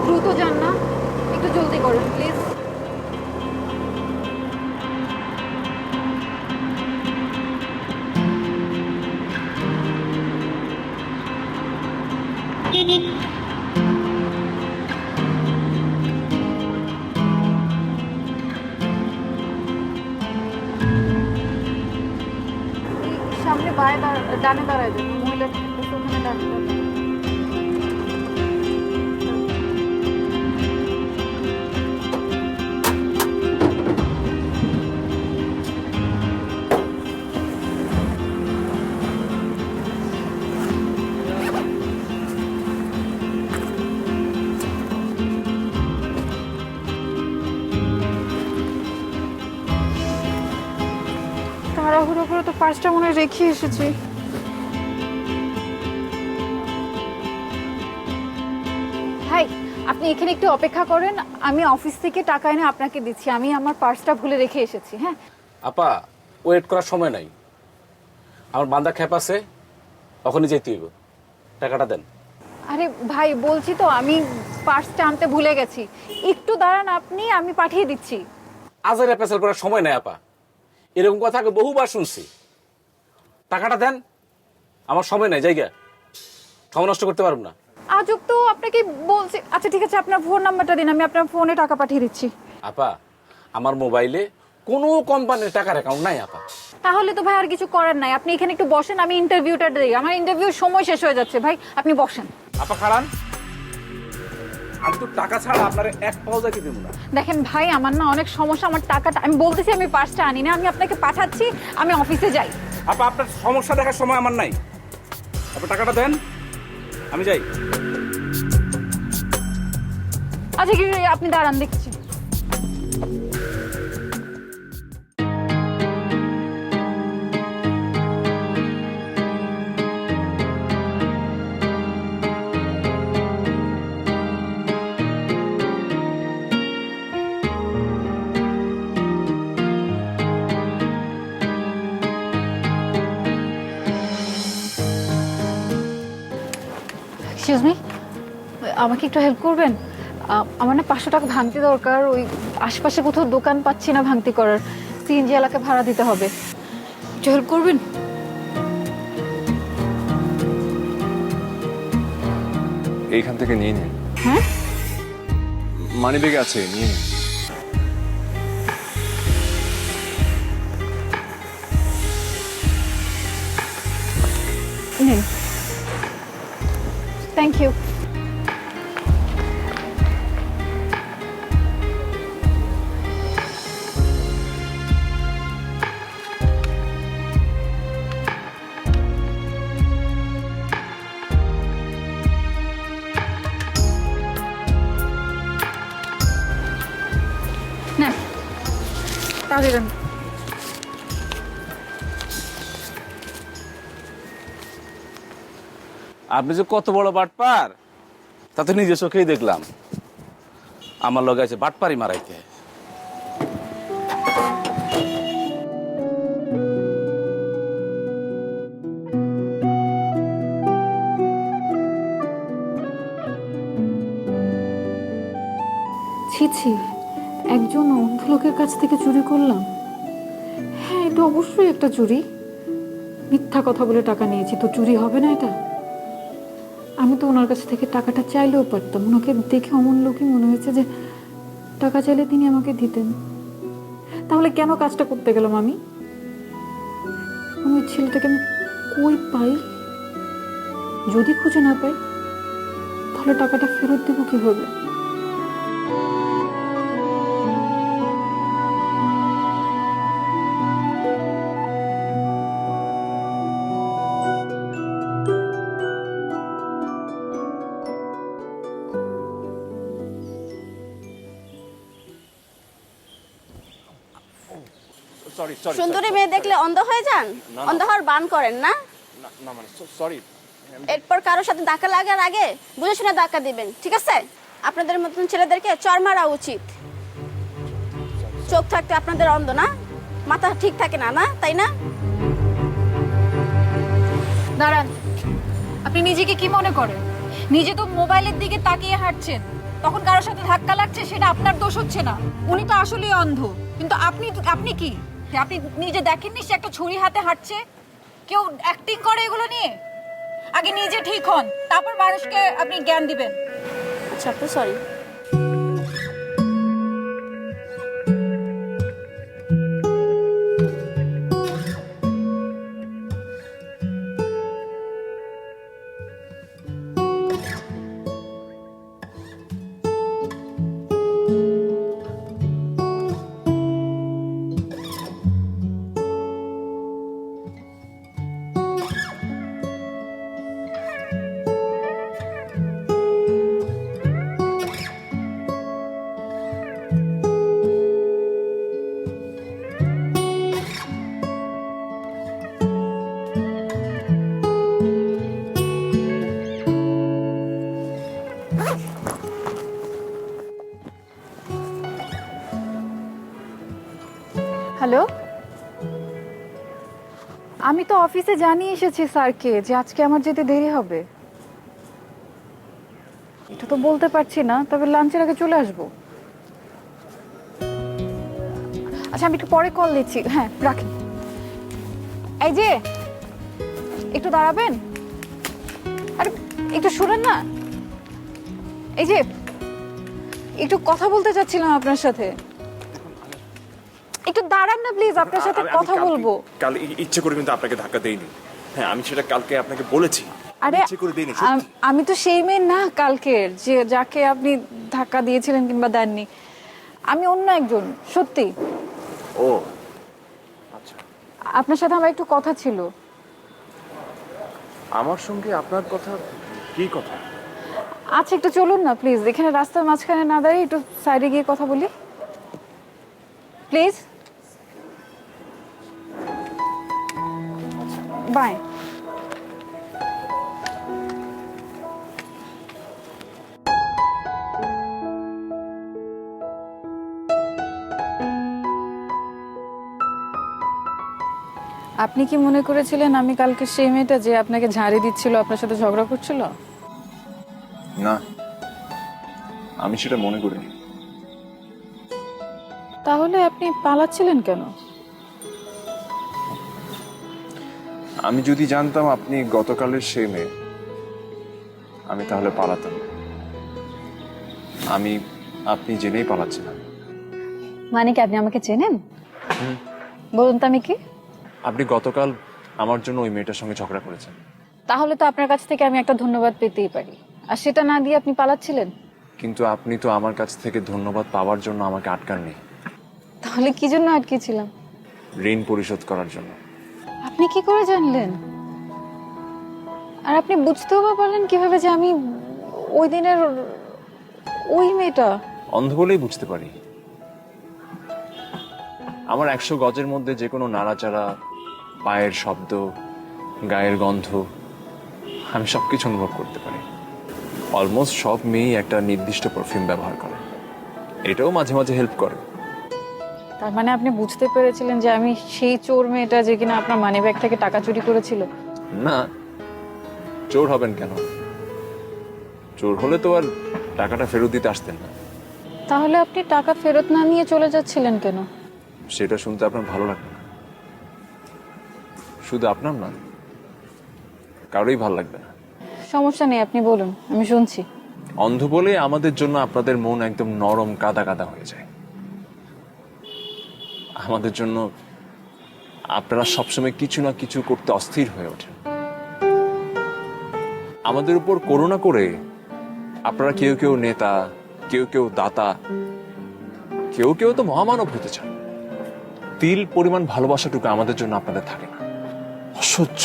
দ্রুত যান না, একটু জলদি করুন প্লিজ। সামনে ডানে দাঁড়ায় যান, মহিলা ওখানে ডানে দাঁড়ায়। তাড়াহুড়ো করে তো পার্সটা মনে হয় রেখে এসেছি। ভাই, আপনি এখানে একটু অপেক্ষা করেন, আমি অফিস থেকে টাকা এনে আপনাকে দিচ্ছি। আমি আমার পার্সটা ভুলে রেখে এসেছি। হ্যাঁ আপা, ওয়েট করার সময় নাই, আমার বান্দা খেপ আছে, তখনই যেতে হইব। টাকাটা দেন। আরে ভাই, বলছি তো আমি পার্সটা আনতে ভুলে গেছি, একটু দাঁড়ান আপনি, আমি পাঠিয়ে দিচ্ছি। আজারে পেছাল করার সময় নাই আপা, এরকম কথা আগে বহুবার শুনছি। টাকাটা দেন, আমার সময় নাই, জায়গা সময় নষ্ট করতে পারব না। আজব তো, আপনাকে বলছি। আচ্ছা ঠিক আছে, আপনার ফোন নাম্বারটা দিন, আমি আপনার ফোনে টাকা পাঠিয়ে দিচ্ছি। আপা, আমার মোবাইলে কোনো কোম্পানির টাকার অ্যাকাউন্ট নাই আপা। তাহলে তো ভাই আর কিছু করার নাই, আপনি এখানে একটু বসেন, আমি ইন্টারভিউটা দিই। আমার ইন্টারভিউর সময় শেষ হয়ে যাচ্ছে ভাই, আপনি বসেন। আপা খারান, আমি তো টাকা ছাড়া আপনার এক পাও যাকে দেব না। দেখেন ভাই, আমার না অনেক সমস্যা, আমার টাকাটা আমি বলতেছি, আমি পার্সটা আনি না, আমি আপনাকে পাঠাচ্ছি, আমি অফিসে যাই। আপা, আপনার সমস্যা দেখার সময় আমার নাই, আপনি টাকাটা দেন, আমি যাই। আচ্ছা কি, আপনি দাঁড়ান, দেখছি। এক্সকিউজ মি, আমাকে একটু হেল্প করবেন? আমার না 500 টাকা ভাঙতি দরকার, ওই আশেপাশে কোথাও দোকান পাচ্ছি না ভাঙতি করার, সিএনজি এলাকায় ভাড়া দিতে হবে, একটু হেল্প করবেন? এইখান থেকে নিয়ে নিন। হ্যাঁ, মানি ব্যাগে আছে, নিয়ে নিন। নিন, থ্যাংক ইউ। না, তাও দিবেন। আপনি যে কত বড় বাটপার তা তো নিজের চোখেই দেখলাম। আমার লগে আছে বাটপারি মারাইতে। ছি ছি, একজন অন্ধ লোকের কাছ থেকে চুরি করলাম? হ্যাঁ, এটা অবশ্যই একটা চুরি। মিথ্যা কথা বলে টাকা নিয়েছি তো চুরি হবে না এটা? আমি তো ওনার কাছ থেকে টাকাটা চাইলেও পারতাম, ওনাকে দেখে অমন লোকই মনে হয়েছে যে টাকা চাইলে তিনি আমাকে দিতেন। তাহলে কেন কাজটা করতে গেলাম আমি? ওই ছেলেটাকে আমি কই পাই? যদি খুঁজে না পাই তাহলে টাকাটা ফেরত দেবো কিভাবে? সুন্দরী মেয়ে দেখলে অন্ধ হয়ে যান? অন্ধ হওয়ার বান করেন না? না মানে সরি। এরপর কারোর সাথে ধাক্কা লাগার আগে বুঝে শুনে ধাক্কা দিবেন, ঠিক আছে? আপনাদের মতন ছেলেদেরকে চড় মারা উচিত। চোখ থাকতে আপনাদের অন্ধ না, মাথা ঠিক থাকে না, না তাই না? দাঁড়ান, আপনি নিজেকে কি মনে করেন? নিজে তো মোবাইলের দিকে তাকিয়ে হাঁটছেন, তখন কারোর সাথে ধাক্কা লাগছে, সেটা আপনার দোষ হচ্ছে না। উনি তো আসলেই অন্ধ, কিন্তু আপনি কি, আপনি নিজে দেখেননি সে একটা ছুরি হাতে হাঁটছে? কেউ অ্যাক্টিং করে এগুলো নিয়ে? আগে নিজে ঠিক হন, তারপর মানুষকে আপনি জ্ঞান দিবেন। আচ্ছা আপু, সরি। হ্যালো, আমি তো অফিসে জানিয়ে এসেছি স্যারকে যে আজকে আমার যেতে দেরি হবে। এটা তো বলতে পারছি না, তবে লাঞ্চের আগে চলে আসবো। আচ্ছা, আমি একটু পরে কল দিচ্ছি। হ্যাঁ, রাখেন। এই যে, একটু দাঁড়াবেন? আরে একটু শুনেন না। এই যে, একটু কথা বলতে চাচ্ছিলাম আপনার সাথে। একটু দাঁড়ান না প্লিজ, আপনার সাথে কথা বলবো। কাল ইচ্ছে করে কিন্তু আপনাকে ধাক্কা দেইনি। হ্যাঁ, আমি সেটা কালকে আপনাকে বলেছি। আরে ইচ্ছে করে দেইনি, সত্যি। আমি তো সেই মেয়ে না কালকের, যে যাকে আপনি ধাক্কা দিয়েছিলেন কিংবা দেননি। আমি অন্য একজন, সত্যি। ও আচ্ছা, আপনার সাথে আমার একটু কথা ছিল। আমার সঙ্গে আপনার কথা? কি কথা? আচ্ছা, একটু চলুন না প্লিজ, এখানে রাস্তার মাঝখানে না দাঁড়িয়ে একটু সাইডে গিয়ে কথা বলি প্লিজ। বাই। আপনি কি মনে করেছিলেন আমি কালকে সেই মেয়েটা যে আপনাকে ঝাড়ি দিচ্ছিল, আপনার সাথে ঝগড়া করছিল? না, আমি সেটা মনে করিনি। তাহলে আপনি পালাচ্ছিলেন কেন? আমি যদি জানতাম আপনি গতকালের সেই মেয়ে, আমি তাহলে পালাতাম। আপনি জেনেই পালাচ্ছিলাম। মানে কি, আপনি আমাকে চেনেন? বলুন তো আমি কি? আপনি গতকাল আমার জন্য ওই মেয়েটার সঙ্গে ঝগড়া করেছেন। তাহলে তো আপনার কাছ থেকে আমি একটা ধন্যবাদ পেতেই পারি, আর সেটা না দিয়ে আপনি পালাচ্ছিলেন। কিন্তু আপনি তো আমার কাছ থেকে ধন্যবাদ পাওয়ার জন্য আমাকে আটকাননি। তাহলে কি জন্য আটকেছিলাম? ঋণ পরিশোধ করার জন্য। আপনি কি করে জানলেন? আর আপনি বুঝতেও বা পারলেন কিভাবে যে আমি ওই দিনের ওই মেয়েটা? অন্ধ বলেই বুঝতে পারি। আমার 100 গজের মধ্যে যে কোনো নাড়াচাড়া, পায়ের শব্দ, গায়ের গন্ধ, আমি সবকিছু অনুভব করতে পারি। অলমোস্ট সব মেয়েই একটা নির্দিষ্ট পারফিউম ব্যবহার করে, এটাও মাঝে মাঝে হেল্প করে। তার মানে আপনি বুঝতে পেরেছিলেন যে আমি সেই চোর মেয়েটা যে কিনা আপনার মানিব্যাগ থেকে টাকা চুরি করেছিল? না, চোর হবেন কেন? চোর হলে তো আর টাকাটা ফেরত দিতে আসতেন না। তাহলে আপনি টাকা ফেরত না নিয়ে চলে যাচ্ছিলেন কেন? সেটা শুনতে আপনার ভালো লাগবে না। শুধু আপনার না, কারোই ভালো লাগবে না। সমস্যা নেই, আপনি বলুন, আমি শুনছি। অন্ধ বলে আমাদের জন্য আপনাদের মন একদম নরম কাদা কাদা হয়ে যায়। আমাদের জন্য আপনারা সবসময় কিছু না কিছু করতে অস্থির হয়ে ওঠেন। আমাদের উপর করুণা করে আপনারা কেউ কেউ নেতা, কেউ কেউ দাতা, কেউ কেউ তো মহামানব হতে চান। তিল পরিমাণ ভালোবাসাটুকু আমাদের জন্য আপনাদের থাকে না। অসহ্য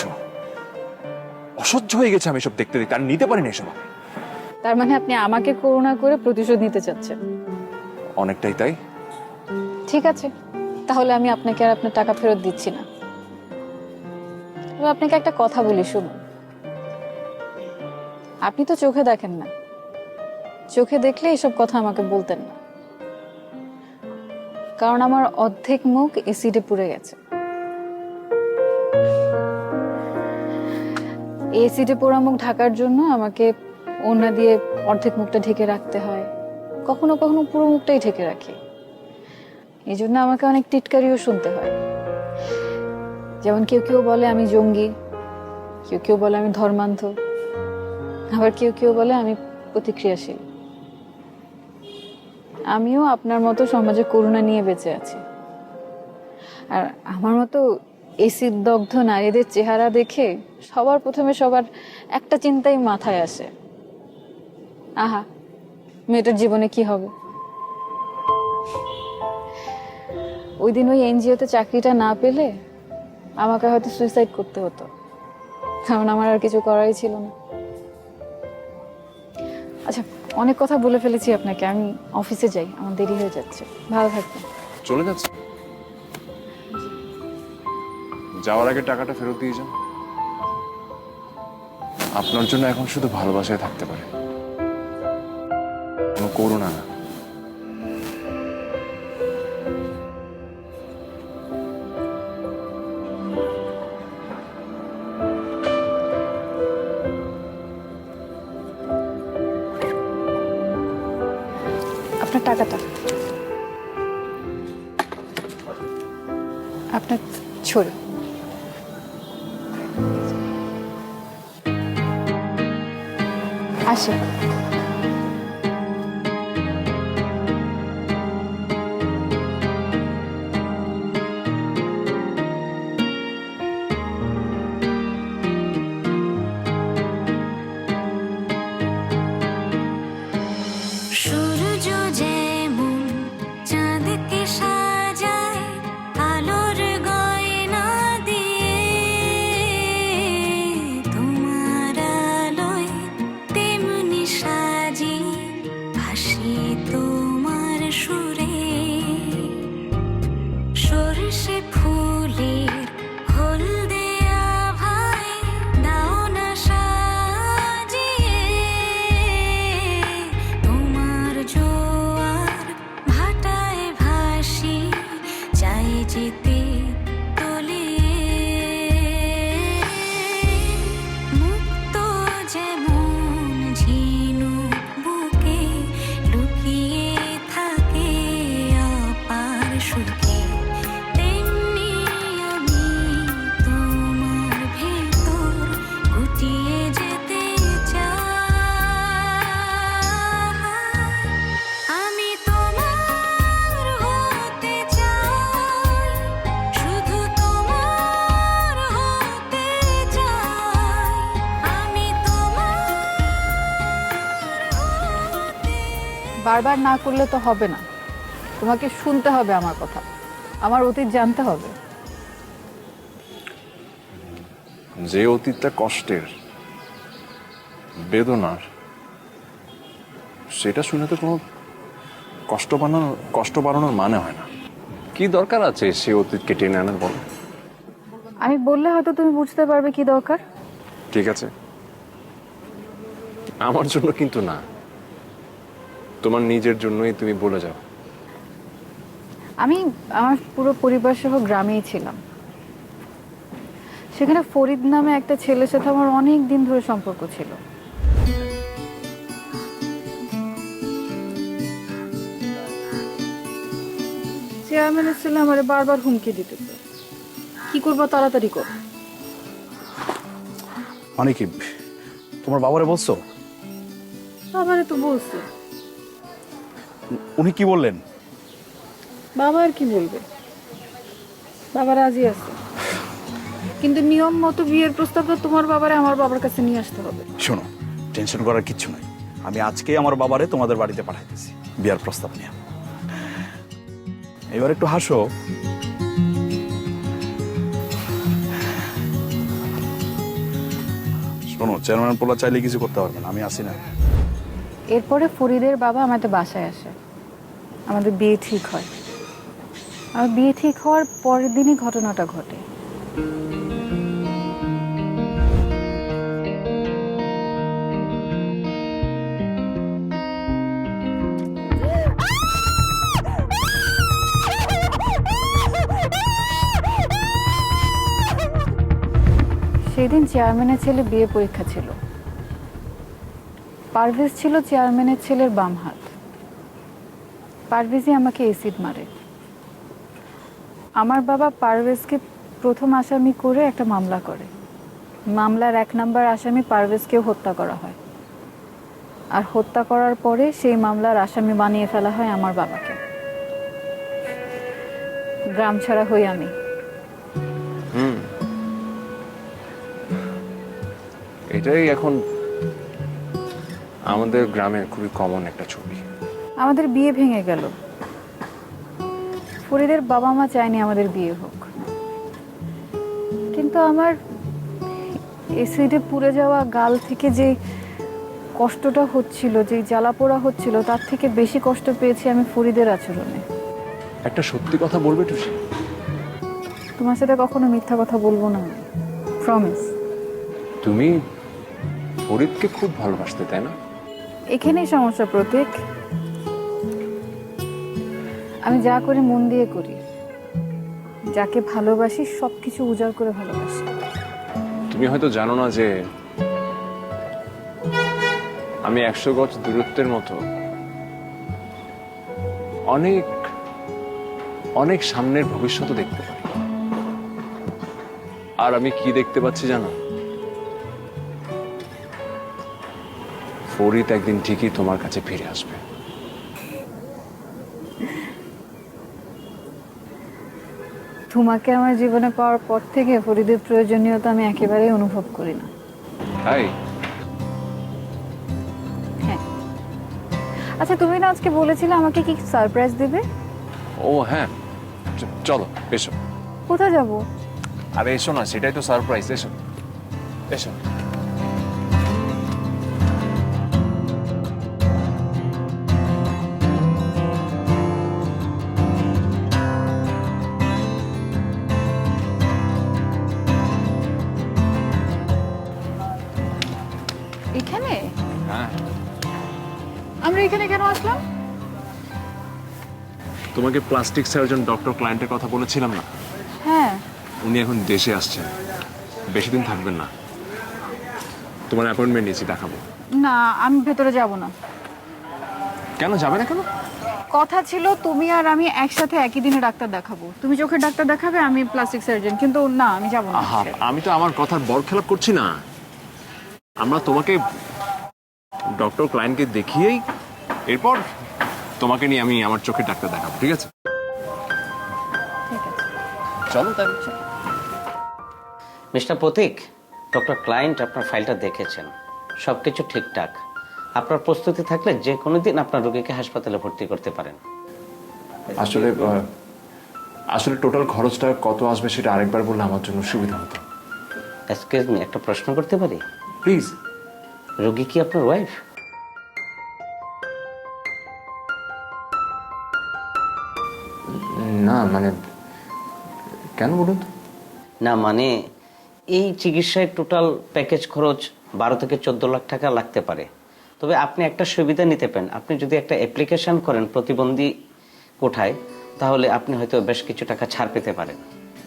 অসহ্য হয়ে গেছে আমি এসব দেখতে দেখতে, আর নিতে পারি না এসব। তার মানে আপনি আমাকে করুণা করে প্রতিশোধ নিতে চাচ্ছেন? অনেকটাই তাই। ঠিক আছে, তাহলে আমি আপনাকে আর আপনার টাকা ফেরত দিচ্ছি না। তবে আপনাকে একটা কথা বলি, শুনুন। আপনি তো চোখে দেখেন না, চোখে দেখলে এসব কথা আমাকে বলতেন না, কারণ আমার অর্ধেক মুখ এসিডে পুড়ে গেছে। এসিডে পোড়া মুখ ঢাকার জন্য আমাকে ওড়না দিয়ে অর্ধেক মুখটা ঢেকে রাখতে হয়, কখনো কখনো পুরো মুখটাই ঢেকে রাখি। এই জন্য আমাকে অনেক টিটকারিও শুনতে হয়। যেমন কেউ কেউ বলে আমি জঙ্গি, কেউ কেউ বলে আমি ধর্মান্ধ, আবার কেউ কেউ বলে আমি প্রতিক্রিয়াশীল। আমিও আপনার মতো সমাজে করুণা নিয়ে বেঁচে আছি। আর আমার মতো এসিড দগ্ধ নারীদের চেহারা দেখে সবার প্রথমে সবার একটা চিন্তাই মাথায় আসে, আহা মেয়েটার জীবনে কি হবে। ওই দিন ওই এনজিওতে চাকরিটা না পেলে আমাকে হয়তো সুইসাইড করতে হতো, কারণ আমার আর কিছু করাই ছিল না। আচ্ছা, অনেক কথা বলে ফেলেছি আপনাকে, আমি অফিসে যাই, আমার দেরি হয়ে যাচ্ছে। ভালো থাকবেন। চলে যাচ্ছে? যাওয়ার আগে টাকাটা ফেরত দিয়ে যান। আপনার জন্য এখন শুধু ভালোবাসায় থাকতে পারে, কোনো করুণা না। আপনার টাকাটা, আপনার ছড়ি। আসে। সূর্য যেমন চাঁদকে সাজায় আলোর গয়না দিয়ে, তোমার আলোয় তেমনি সাজি ভাসি তোমার সুরে। সরষে ফুলের হলদে আভায় দাও না সাজিয়ে, তোমার জোয়ার ভাটায় ভাসি চাই যেতে তলিয়ে। মুক্ত যেমন ঝিনুক বুকে লুকিয়ে থাকে অপার সুখে, তেমনি আমি তোমার ভেতর গুটিয়ে যেতে চাই। আমি তোমার হতে চাই, শুধু তোমার হতে চাই। আমি তোমার হতে। বারবার না করলে তো হবে না, তোমাকে শুনতে হবে আমার কথা, আমার অতীত জানতে হবে। যে অতীতটা কষ্টের, বেদনার, সেটা শুনে তো কোনো কষ্ট বাড়ানোর মানে হয় না। কি দরকার আছে সে অতীতকে টেনে আনার বলো? আমি বললে হয়তো তুমি বুঝতে পারবে কি দরকার। ঠিক আছে, আমার জন্য কিন্তু না, তোমার নিজের জন্যই তুমি বলে যাও। আমি আমার পুরো পরিবার সহ গ্রামেই ছিলাম। সেখানে ফরিদ নামে একটা ছেলের সাথে আমার অনেক দিন ধরে সম্পর্ক ছিল। চেয়ারম্যানের ছেলে আমার বারবার হুমকি দিতে, কি করবো তাড়াতাড়ি কর। মানে কি তোমার বাবারে বলছো? বাবারে তো বলছে। উনি কি বললেন? বাবা আর কি বলবে, বাবা রাজি আছে, কিন্তু নিয়ম মতো বিয়ের প্রস্তাবটা তোমার বাবারে আমার বাবার কাছে নিয়ে আসতে হবে। শোনো, টেনশন করার কিচ্ছু নাই, আমি আজকেই আমার বাবারে তোমাদের বাড়িতে পাঠাইতেছি বিয়ার প্রস্তাব নিয়ে। এবার একটু হাসো। শোনো, চেয়ারম্যান পোলা চাইলে কিছু করতে পারবে না, আমি আসি না। এরপরে ফরিদের বাবা আমাদের বাসায় আসে, আমাদের বিয়ে ঠিক হয়। আর বিয়ে ঠিক হওয়ার পরের দিনই ঘটনাটা ঘটে। সেদিন চেয়ারম্যানের ছেলে বিয়ে পরীক্ষা ছিল। পারভেজ ছিল চেয়ারম্যানের ছেলের বাম হাত। পারভেজই আমাকে এসিড মারে। আমার বাবা পারভেজকে প্রথম আসামি করে একটা মামলা করে। মামলার 1 নম্বর আসামি পারভেজকেও হত্যা করা হয়, আর হত্যা করার পরে সেই মামলার আসামি বানিয়ে ফেলা হয় আমার বাবাকে। গ্রাম ছাড়া হই আমি। এটাই এখন আমাদের গ্রামের খুবই কমন একটা ছবি। আমাদের বিয়ে ভেঙে গেল। ফরিদের বাবা মা চায়নি আমাদের বিয়ে হোক, কিন্তু আমার এসিডে পুড়ে যাওয়া গাল থেকে যে কষ্টটা হচ্ছিল, যে জ্বালা পোড়া হচ্ছিল, তার থেকে বেশি কষ্ট পেয়েছি আমি ফরিদের আচরণে। একটা সত্যি কথা বলবে টুসি? তোমার সাথে কখনো মিথ্যা কথা বলবো না, প্রমিস। তুমি ফরিদকে খুব ভালোবাসতে, তাই না? এখানেই সমস্যা প্রতীক। আমি যা করি মন দিয়ে করি। যাকে ভালোবাসি সবকিছু উজাড় করে ভালোবাসি। তুমি হয়তো জানো না যে আমি 100 গজ দূরত্বের মতো অনেক অনেক সামনের ভবিষ্যৎ দেখতে পারি। আর আমি কি দেখতে পাচ্ছি জানো? ফরিদ একদিন ঠিকই তোমার কাছে ফিরে আসবে। তোমাকে আমার জীবনে পাওয়ার পর থেকে ফরিদের প্রয়োজনীয়তা আমি একেবারেই অনুভব করি না। তাই? হ্যাঁ। আচ্ছা, তুমি না আজকে বলেছিলে আমাকে কি সারপ্রাইজ দেবে? ও হ্যাঁ, চলো এসো। কোথায় যাব? আরে এসো না, সেটাই তো সারপ্রাইজ। এসো এসো। এখানে? হ্যাঁ, আমরা এখানে কেন আসলাম? তোমাকে প্লাস্টিক সার্জন ডক্টর ক্লায়েন্টের কথা বলেছিলাম না? হ্যাঁ। উনি এখন দেশে আসছেন, বেশি দিন থাকবেন না। তোমার অ্যাপয়েন্টমেন্ট নিয়েছি, দেখাবো। না, আমি ভেতরে যাব না। কেন যাবে না কেন? কথা ছিল তুমি আর আমি একসাথে একই দিনে ডাক্তার দেখাবো। তুমি চোখের ডাক্তার দেখাবে, আমি প্লাস্টিক সার্জন। কিন্তু না, আমি যাব না। আহা, আমি তো আমার কথার বরখেলাপ করছি না। আমরা তোমাকে ডক্টর ক্লায়েন্টকে দেখিয়েই এরপর তোমাকে নিয়ে আমি আমার চোখের ডাক্তার দেখাবো, ঠিক আছে? ঠিক আছে, চলো তাহলে। মিস্টার প্রতীক, ডক্টর ক্লায়েন্ট আপনার ফাইলটা দেখেছেন, সব কিছু ঠিকঠাক। আপনার প্রস্তুতি থাকলে যে কোনো দিন আপনার রোগীকে হাসপাতালে ভর্তি করতে পারেন। আসলে আসলে টোটাল খরচটা কত আসবে সেটা আরেকবার বললে আমার জন্য সুবিধা হতো। এক্সকিউজ মি, একটা প্রশ্ন করতে পারি? প্লিজ। রোগী কি আপনার ওয়াইফ? না মানে, কেন বলুন তো? না মানে, এই চিকিৎসায় টোটাল প্যাকেজ খরচ 12 থেকে 14 লাখ টাকা লাগতে পারে। তবে আপনি একটা সুবিধা নিতে পারেন, আপনি যদি একটা অ্যাপ্লিকেশন করেন প্রতিবন্ধী কোঠায়, তাহলে আপনি হয়তো বেশ কিছু টাকা ছাড় পেতে পারেন।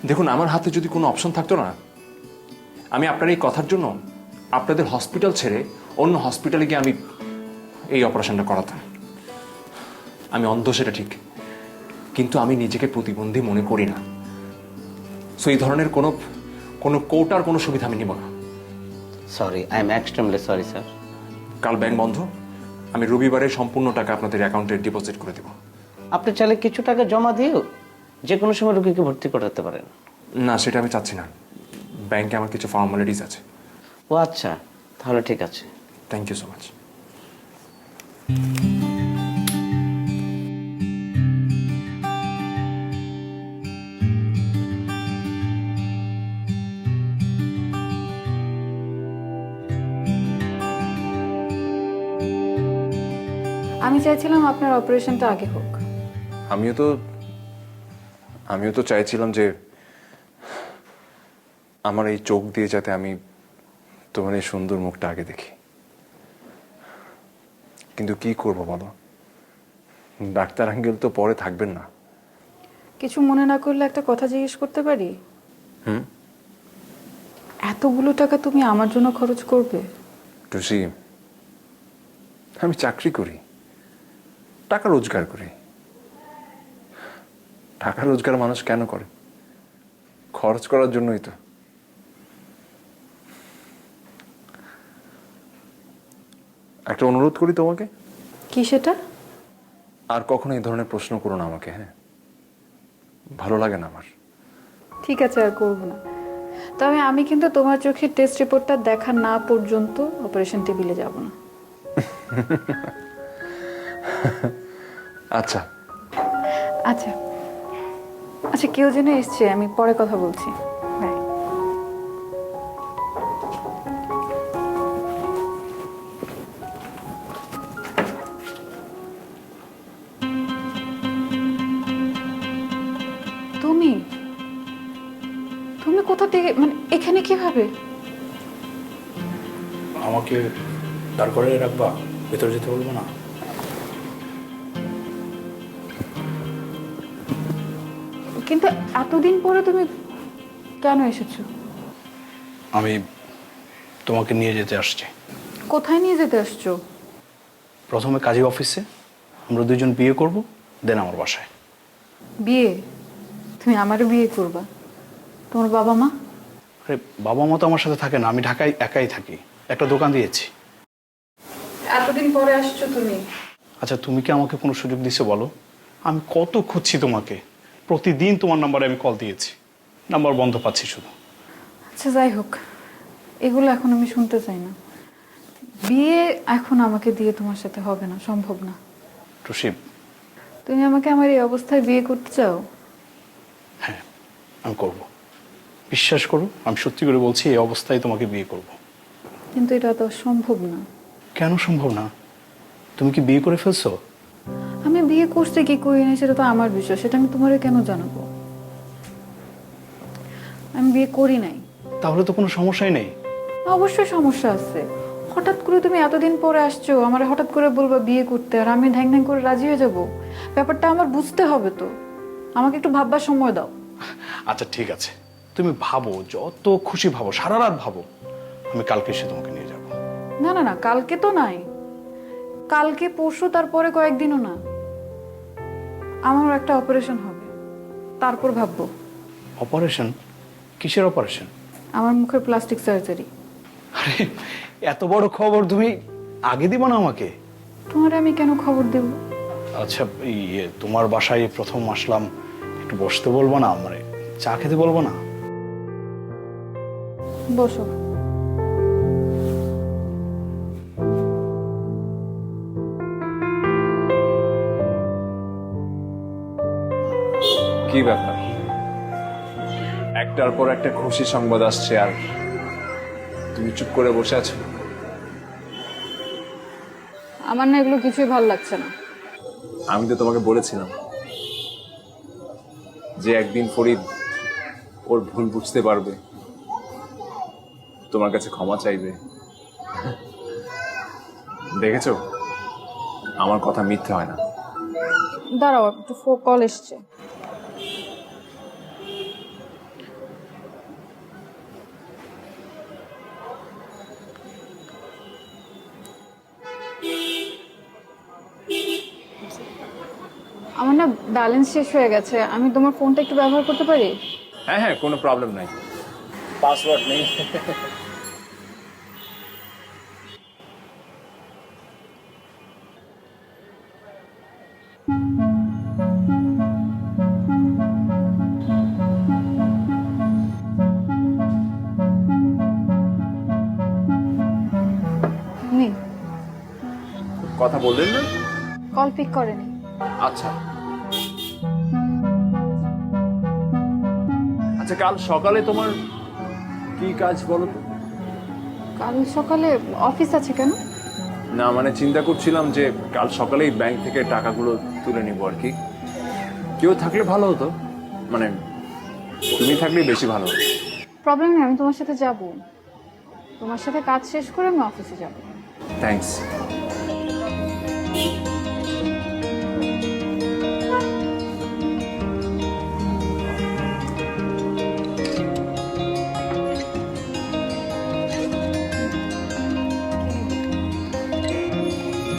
দেখুন, আমার হাতে যদি কোনো অপশন থাকতো না, আমি আপনার এই কথার জন্য আপনাদের হসপিটাল ছেড়ে অন্য হসপিটালে গিয়ে আমি এই অপারেশনটা করাতাম। আমি অন্ধ সেটা ঠিক, কিন্তু আমি নিজেকে প্রতিবন্ধী মনে করি না। সো এই ধরনের কোনো কোনো কোটার কোনো সুবিধা আমি নিব না। Sorry, I am extremely sorry sir. কাল ব্যাংক বন্ধ, আমি রবিবারে সম্পূর্ণ টাকা আপনাদের অ্যাকাউন্টে ডিপোজিট করে দেব। আপনি চাইলে কিছু টাকা জমা দিয়েও যে কোনো সময় রোগীকে ভর্তি করাতে পারেন। না, সেটা আমি চাচ্ছি না। ব্যাংকে আমার কিছু ফর্মালিটিস আছে। ও আচ্ছা, তাহলে ঠিক আছে। Thank you so much. আমি চাইছিলাম আপনার অপারেশনটা আগে হোক। আমিও তো চাইছিলাম যে আমার এই চোখ দিয়ে যাতে আমি তোমার এই সুন্দর মুখটা আগে দেখি, কিন্তু কি করব বলো, ডাক্তার আঙ্কেল তো পরে থাকবেন না। কিছু মনে না করলে একটা কথা জিজ্ঞেস করতে পারি? হুম। এতগুলো টাকা তুমি আমার জন্য খরচ করবে? টুসি, আমি চাকরি করি, টাকা রোজগার করি, টাকা রোজগার মানুষ কেন করে? খরচ করার জন্যই তো। একটা অনুরোধ করি তোমাকে, কি সেটা? আর কখনো এই ধরনের প্রশ্ন করো না আমাকে, হ্যাঁ? ভালো লাগে না আমার। ঠিক আছে, আর করব না। তবে আমি কিন্তু তোমার চোখের টেস্ট রিপোর্টটা দেখা না পর্যন্ত অপারেশন টেবিলে যাব না। আচ্ছা আচ্ছা আচ্ছা, কেউ যেন এসছে, আমি পরে কথা বলছি। বাই। তুমি তুমি কোথা থেকে, মানে এখানে কিভাবে? আমাকে দাঁড় করে রাখবা, ভেতরে যেতে বলবো না? কিন্তু এতদিন পরে তুমি কেন এসেছো? আমি তোমাকে নিয়ে যেতে আসছি। কোথায় নিয়ে যেতে আসছো? প্রথমে কাজী অফিসে, আমরা দুজন বিয়ে করব, দেন আমার বাসায়। বিয়ে? তুমি আমারও বিয়ে করবা? তোমার বাবা মা? আরে বাবা মা তো আমার সাথে থাকে না, আমি ঢাকায় একাই থাকি, একটা দোকান দিয়েছি। এতদিন পরে আসছো তুমি? আচ্ছা, তুমি কি আমাকে কোনো সুযোগ দিছো বলো? আমি কত খুঁজছি তোমাকে, প্রতিদিন তোমার নাম্বারে আমি কল দিয়েছি, নাম্বার বন্ধ পাচ্ছি শুধু। আচ্ছা যাই হোক, এগুলো এখন আমি শুনতে চাই না। বিয়ে এখন আমাকে দিয়ে তোমার সাথে হবে না, সম্ভব না। টুসিব, তুমি আমাকে আমার এই অবস্থায় বিয়ে করতে চাও? হ্যাঁ আমি করব, বিশ্বাস করো, আমি সত্যি করে বলছি, এই অবস্থায় তোমাকে বিয়ে করব। কিন্তু এটা তো সম্ভব না। কেন সম্ভব না? তুমি কি বিয়ে করে ফেলছো? আমি বিয়ে করতে কি করি না সেটা তো আমার বিষয়, সেটা আমি তোমারে কেন জানাবো? আমি বিয়ে করি নাই। তাহলে তো কোনো সমস্যাই নেই। অবশ্যই সমস্যা আছে। হঠাৎ করে তুমি এতদিন পরে আসছো, আমার হঠাৎ করে বলবা বিয়ে করতে, আর আমি ঢ্যাং ঢ্যাং করে রাজি হয়ে যাব? ব্যাপারটা আমার বুঝতে হবে তো, আমাকে একটু ভাববার সময় দাও। আচ্ছা ঠিক আছে, তুমি ভাবো, যত খুশি ভাবো, সারা রাত ভাবো, আমি কালকে এসে তোমাকে নিয়ে যাব। না না না, কালকে তো নাই, কালকে পরশু, তারপরে কয়েকদিনও না। আমার একটা অপারেশন হবে, তারপর ভাববো। অপারেশন? কিসের অপারেশন? আমার মুখের প্লাস্টিক সার্জারি। আরে এত বড় খবর তুমি আগে দিবা না আমাকে? তোমার আমি কেন খবর দেব? আচ্ছা তোমার বাসায় প্রথম আসলাম, একটু বসতে বলবো না, মানে চা খেতে বলবো না? বসো। কি ব্যাপার, একটার পর একটা খুশি সংবাদ আসছে আর তুমি চুপ করে বসে আছো? আমার না এগুলো কিছুই ভালো লাগছে না। আমি তো তোমাকে বলেছিলাম যে একদিন ফরিদ ওর ভুল বুঝতে পারবে, তোমার কাছে ক্ষমা চাইবে। দেখেছো, আমার কথা মিথ্যে হয় না। দাঁড়াও, একটু কল এসছে। আমার না ব্যালেন্স শেষ হয়ে গেছে, আমি তোমার ফোনটা একটু ব্যবহার করতে পারি? হ্যাঁ হ্যাঁ, কোনো প্রবলেম নাই, পাসওয়ার্ড নেই। নেই। কথা বললেন না? কল পিক করেনি। আচ্ছা আচ্ছা, কাল সকালে তোমার কি কাজ বলো তো? কাল সকালে অফিস আছে কেন? না মানে চিন্তা করছিলাম যে কাল সকালেই ব্যাংক থেকে টাকাগুলো তুলে নিবো আর কি। কেউ থাকলে ভালো হতো, মানে তুমি থাকলে বেশি ভালো হতো। প্রবলেম নেই, আমি তোমার সাথে যাব। তোমার সাথে কাজ শেষ করে আমি অফিসে যাব। থ্যাঙ্কস।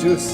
জুস।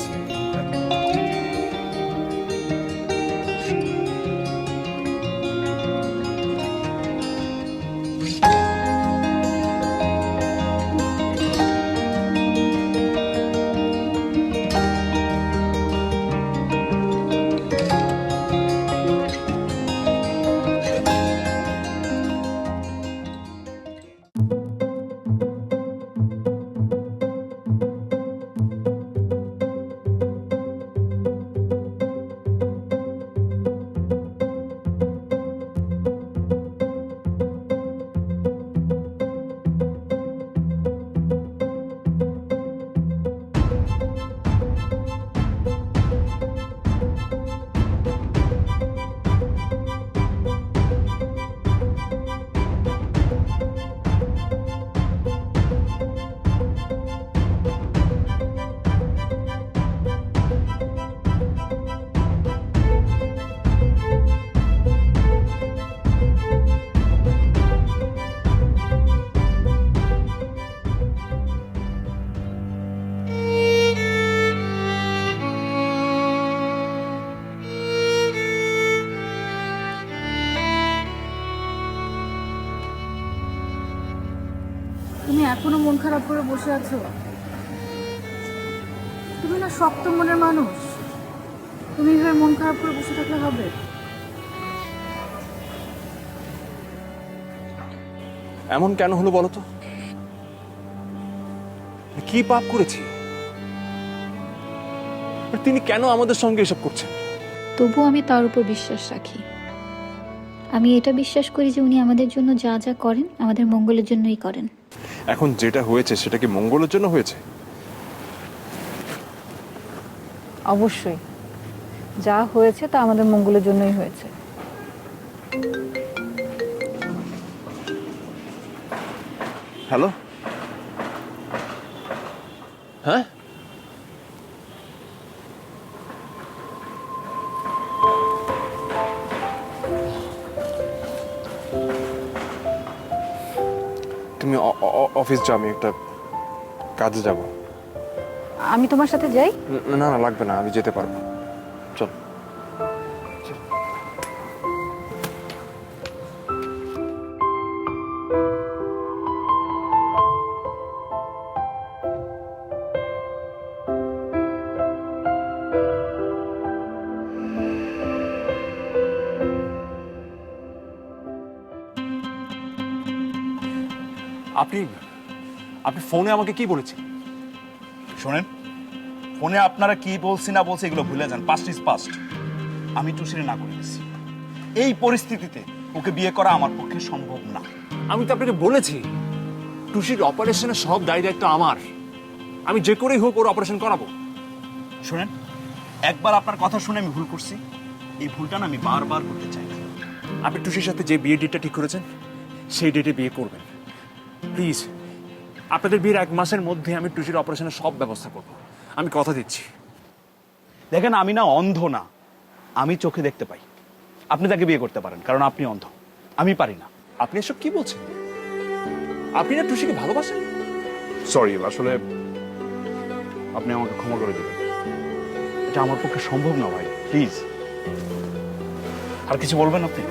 খারাপ করে বসে আছো? তুমি না শক্ত মনের মানুষ, তুমি এভাবে মন খারাপ করে বসে থাকলে হবে? এমন কেন হলো বলো তো? কি পাপ করেছি? আর তিনি কেন আমাদের সঙ্গে এসব করছেন? তবুও আমি তার উপর বিশ্বাস রাখি। আমি এটা বিশ্বাস করি যে উনি আমাদের জন্য যা যা করেন আমাদের মঙ্গলের জন্যই করেন। এখন যেটা হয়েছে সেটা কি মঙ্গলের জন্য হয়েছে? অবশ্যই, যা হয়েছে তা আমাদের মঙ্গলের জন্যই হয়েছে। হ্যালো, হ্যাঁ, তুমি অফিস যাও, আমি একটা কাজে যাব। আমি তোমার সাথে যাই? না না, লাগবে না, আমি যেতে পারবো। চল। আপনি আপনি ফোনে আমাকে কি বলেছেন? শোনেন, ফোনে আপনারা কি বলছি না বলছি এগুলো ভুলে যান। Past is past. আমি টুসিরে না করে দিচ্ছি। এই পরিস্থিতিতে ওকে বিয়ে করা আমার পক্ষে সম্ভব না। আমি তো আপনাকে বলেছি টুসির অপারেশনের সব দায় দায়িত্ব আমার। আমি যে করেই হোক ওর অপারেশন করাবো। শোনেন, একবার আপনার কথা শুনে আমি ভুল করছি, এই ভুলটা না আমি বারবার করতে চাই না। আপনি টুসির সাথে যে বিয়ে ডেটটা ঠিক করেছেন সেই ডেটে বিয়ে করবেন প্লিজ। আপনাদের বিয়ের 1 মাসের মধ্যে আমি টুসির অপারেশনের সব ব্যবস্থা করব, আমি কথা দিচ্ছি। দেখেন, আমি না অন্ধ না, আমি চোখে দেখতে পাই। আপনি তাকে বিয়ে করতে পারেন কারণ আপনি অন্ধ, আমি পারি না। আপনি এসব কি বলছেন? আপনি না টুসিকে ভালোবাসেন? সরি, আসলে আপনি আমাকে ক্ষমা করে দেবেন। এটা আমার পক্ষে সম্ভব না ভাই, প্লিজ। আর কিছু বলবেন আপনি?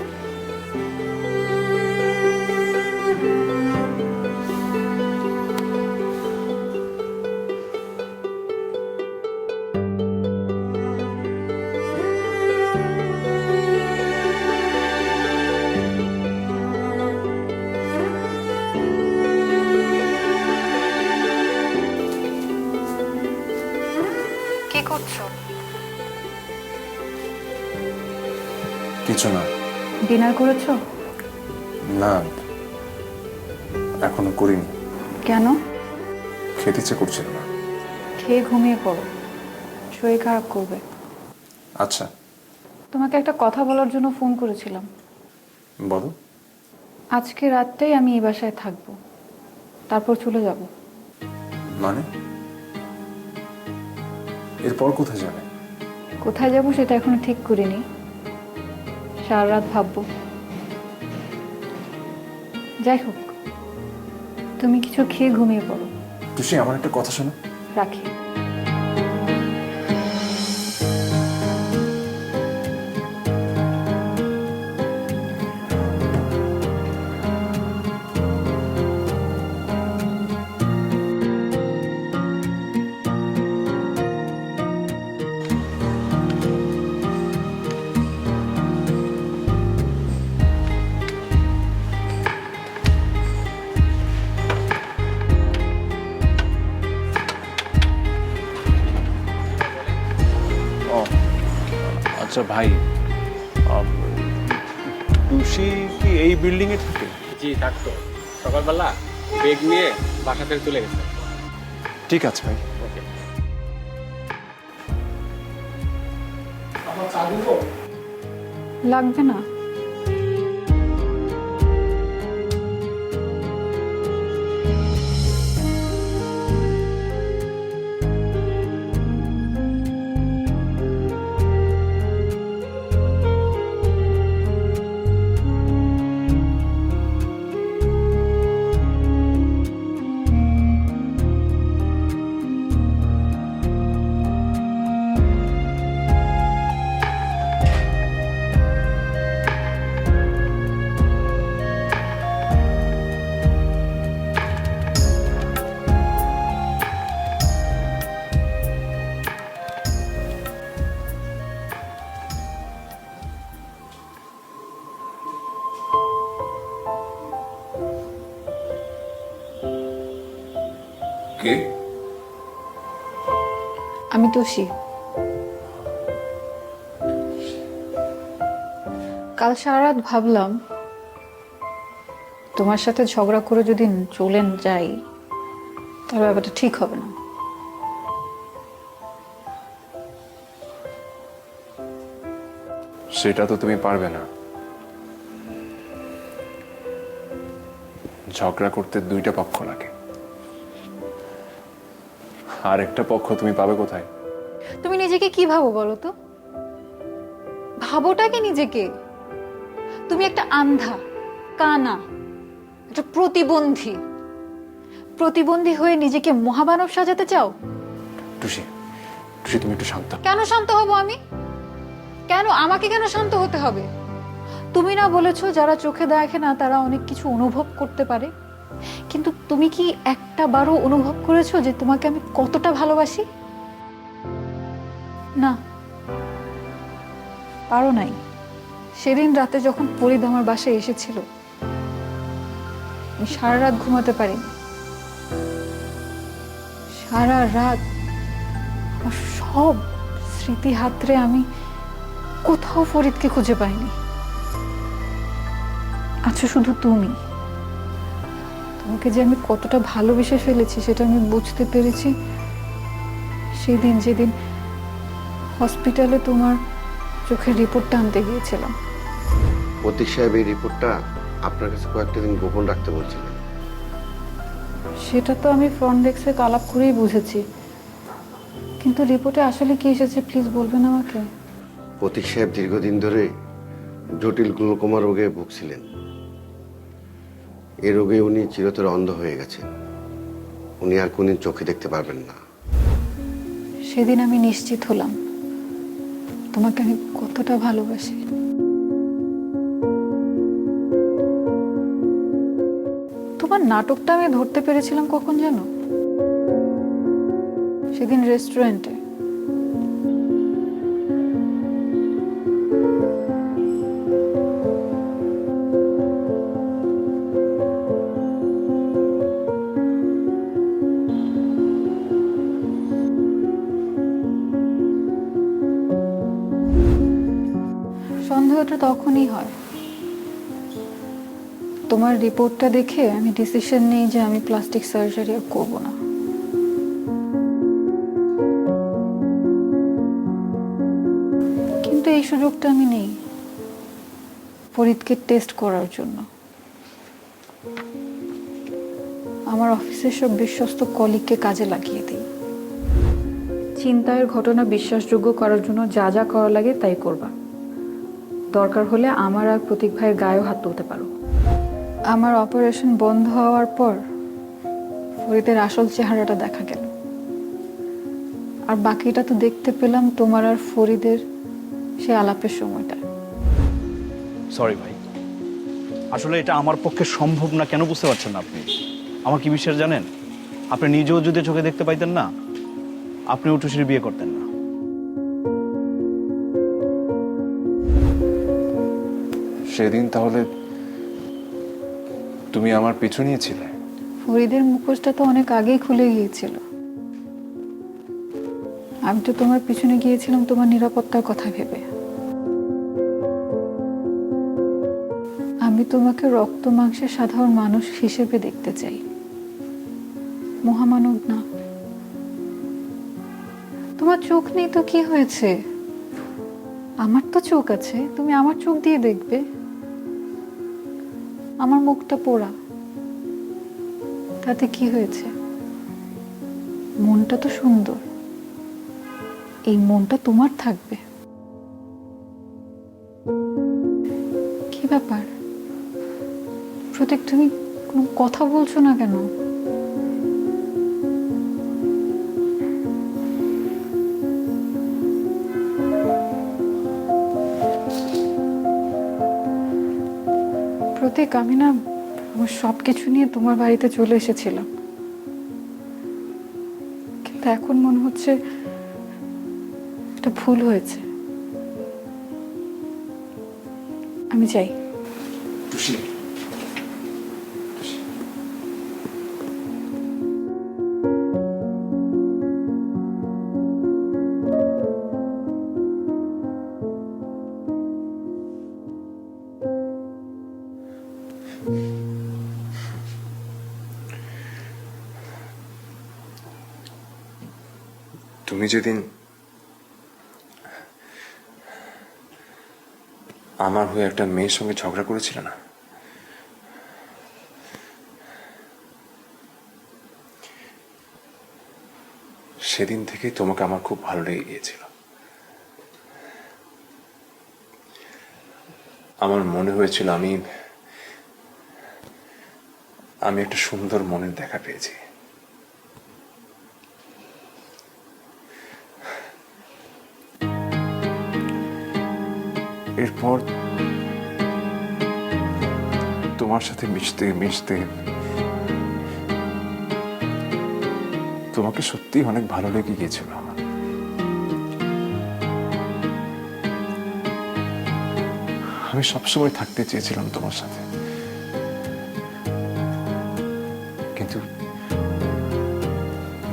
কি করছো? কিছু না। ডিনার করেছো? না, এখনো করিনি। কেন? খেতে ইচ্ছে করছিল না। খেয়ে ঘুমিয়ে পড়ো, শরীর খারাপ করবে। আচ্ছা, তোমাকে একটা কথা বলার জন্য ফোন করেছিলাম। বলো। আজকে রাতটাই আমি এই বাসায় থাকবো, তারপর চলে যাব। মানে এরপর কোথায় যাবে? কোথায় যাব সেটা এখনো ঠিক করিনি, সারা রাত ভাববো। যাই হোক, তুমি কিছু খেয়ে ঘুমিয়ে পড়ো। টুসি, আমার একটা কথা শোনো। রাখি। আচ্ছা ভাই, টুসি কি এই বিল্ডিং এ থাকে? জি থাকতো, সকালবেলা বেগ নিয়ে বাসা থেকে চলে গেছে। ঠিক আছে ভাই। ওকে। লাগবে না। কে? আমি তুষি। কাল সারা রাত ভাবলাম তোমার সাথে ঝগড়া করে যদি চলে যাই তাহলে ব্যাপারটা ঠিক হবে না। সেটা তো তুমি পারবে না। ঝগড়া করতে দুইটা পক্ষ লাগে, আর একটা পক্ষ তুমি পাবে কোথায়? তুমি নিজেকে কি ভাবো বলো তো? ভাবোটা কি নিজেকে? তুমি একটা আন্ধা, কানা, একটা প্রতিবন্ধী। প্রতিবন্ধী হয়ে নিজেকে মহামানব সাজাতে চাও? টুসি, টুসি তুমি একটু শান্ত। কেন শান্ত হব আমি? কেন আমাকে কেন শান্ত হতে হবে? তুমি না বলেছো যারা চোখে দেখে না তারা অনেক কিছু অনুভব করতে পারে, কিন্তু তুমি কি একটা বারও অনুভব করেছো যে তোমাকে আমি কতটা ভালোবাসি? না, পারো নাই। সেদিন রাতে যখন ফরিদ আমার বাসায় এসেছিল আমি সারা রাত ঘুমাতে পারিনি। সারা রাত আমার সব স্মৃতি হাতড়ে আমি কোথাও ফরিদকে খুঁজে পাইনি। আচ্ছা, শুধু তুমি। তোমাকে যে আমি কতটা ভালোবেসে ফেলেছি সেটা আমি বুঝতে পেরেছি সেদিন, যেদিন হসপিটালে তোমার চোখের রিপোর্টটা আনতে গিয়েছিলাম। প্রতীক সাহেব এই রিপোর্টটা আপনার কাছে কয়েকটা দিন গোপন রাখতে বলছিলেন। সেটা তো আমি ফ্রন্ট ডেস্কে আলাপ করেই বুঝেছি, কিন্তু রিপোর্টে আসলে কি এসেছে প্লিজ বলবেন আমাকে? প্রতীক সাহেব দীর্ঘদিন ধরে জটিল গ্লুকোমা রোগে ভুগছিলেন। এই রোগে উনি চিরতরে অন্ধ হয়ে গেছেন। উনি আর কোনদিন চোখে দেখতে পারবেন না। সেদিন আমি নিশ্চিত হলাম তোমাকে আমি কতটা ভালোবাসি। তোমার নাটকটা আমি ধরতে পেরেছিলাম কখন জানো? সেদিন রেস্টুরেন্টে। সন্দেহটা তখনই হয় তোমার রিপোর্টটা দেখে আমি ডিসিশন নিই যে আমি প্লাস্টিক সার্জারি আর করবো না। কিন্তু এই সুযোগটা আমি নেই ফরিদকে টেস্ট করার জন্য। আমার অফিসের সব বিশ্বস্ত কলিগকে কাজে লাগিয়ে দিই। চিন্তায়ের ঘটনা বিশ্বাসযোগ্য করার জন্য যা যা করা লাগে তাই করবা। দরকার হলে আমার আর প্রতীক ভাইয়ের গায়েও হাত তুলতে পারো। আমার অপারেশন বন্ধ হওয়ার পর ফরিদের আসল চেহারাটা দেখা গেল, আর বাকিটা তো দেখতে পেলাম তোমার আর ফরিদের সে আলাপের সময়টা। সরি ভাই, আসলে এটা আমার পক্ষে সম্ভব না। কেন বুঝতে পারছেন না আপনি? আমার কি বিশ্বাস জানেন? আপনি নিজেও যদি চোখে দেখতে পাইতেন না, আপনিও টুসির বিয়ে করতেন না। সেদিন তাহলে তুমি আমার পিছু নিয়েছিলে? ফরিদের মুখোশটা তো অনেক আগেই খুলে গিয়েছিল। আমি তো তোমার পিছনে গিয়েছিলাম তোমার নিরাপত্তার কথা ভেবে। আমি তোমাকে রক্ত মাংসের সাধারণ মানুষ হিসেবে দেখতে চাই, মহামানব না। তোমার চোখ নেই তো কি হয়েছে? আমার তো চোখ আছে, তুমি আমার চোখ দিয়ে দেখবে। আমার মুখটা পোড়া, তাতে কি হয়েছে? মনটা তো সুন্দর, এই মনটা তোমার থাকবে। কি ব্যাপার প্রতীক, তুমি কোনো কথা বলছো না কেন? প্রতীক, আমি না আমার সবকিছু নিয়ে তোমার বাড়িতে চলে এসেছিলাম, কিন্তু এখন মনে হচ্ছে এটা ভুল হয়েছে। আমি যাই। টুসি, তুমি যেদিন আমার হয়ে একটা মেয়ের সঙ্গে ঝগড়া করেছিলে না, সেদিন থেকে তোমাকে আমার খুব ভালো লেগে গিয়েছিল। আমার মনে হয়েছিল আমি একটা সুন্দর মনের দেখা পেয়েছি। এরপর তোমার সাথে মিশতে মিশতে তোমাকে সত্যি অনেক ভালো লেগে গিয়েছিল আমার। আমি সবসময় থাকতে চেয়েছিলাম তোমার সাথে, কিন্তু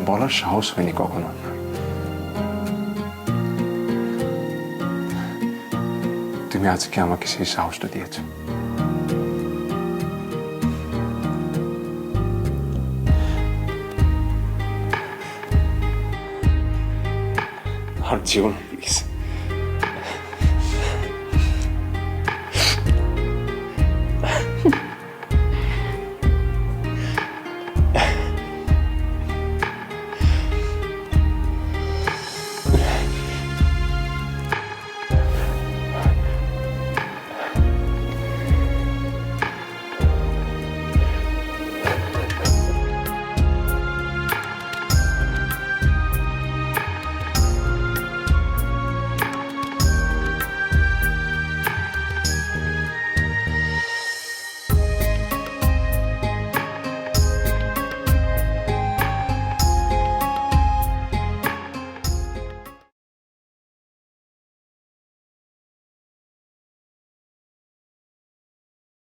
বলার সাহস হয়নি কখনো আমার। তুমি আজকে আমাকে সেই সাহসটা দিয়েছো। আর জীবন প্লিজ,